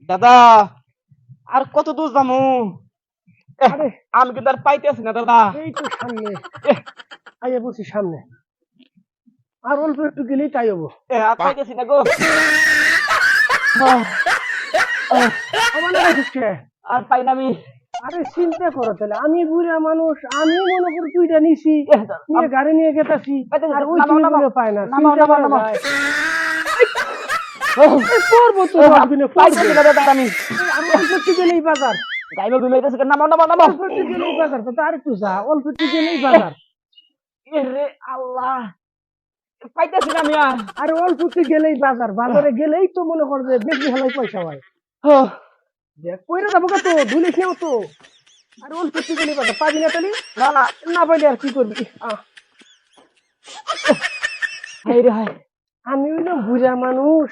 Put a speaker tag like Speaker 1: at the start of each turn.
Speaker 1: দাদা আর কত দূর যামু?
Speaker 2: আরে
Speaker 1: আমি কিন্তু আর পাইতেছি না দাদা।
Speaker 2: এই তো সামনে,
Speaker 1: এহ,
Speaker 2: আইয়া বলছি সামনে, আর অল্প একটু গেলেই তাই হবো।
Speaker 1: আর পাইতেছি না গো। আহ, আহ,
Speaker 2: আমার না ঢুকছে।
Speaker 1: আর পাই না আমি।
Speaker 2: আরে চিন্তা করো তাহলে, আমি বুড়া মানুষ, আমি মনে করি দুইটা নিছি, নিয়ে
Speaker 1: আম-
Speaker 2: গাড়ি নিয়ে গেতাছি,
Speaker 1: পাইতেছি
Speaker 2: আর
Speaker 1: না।
Speaker 2: ওই
Speaker 1: নামাও
Speaker 2: তুমি
Speaker 1: নামাও
Speaker 2: বলে পায় না,
Speaker 1: নামাও
Speaker 2: চিন্তা
Speaker 1: নামাও
Speaker 2: করা
Speaker 1: নামাও।
Speaker 2: যায়। এই পড়বো তো রডবিনে পড়বো।
Speaker 1: পাইতেছি না দাদা আমি।
Speaker 2: এই আর অল্প একটু গেলেই বাজার,
Speaker 1: গাইমে ঘুমাইতেছি। নামাও নামাও নামাও।
Speaker 2: অল্প একটু গেলেই বাজার, তো আর একটু যা, অল্প একটু গেলেই বাজার।
Speaker 1: রে আল্লাহ, পাইতেছি না আমি আর।
Speaker 2: আরে অল্প একটু গেলেই বাজার, বাজারে গেলেই তো মনে কর যে বেশি হেলাই পয়সা হয়।
Speaker 1: আহ,
Speaker 2: দেখ কইরা যাবো তো, ধুলিস নেও তো। আরে অল্প একটু গেলেই বাজার, পাবি না তালি?
Speaker 1: না না,
Speaker 2: না পাইলে আর কি করবি?
Speaker 1: হাই রে হাই।
Speaker 2: আমি হইলাম বুড়া মানুষ,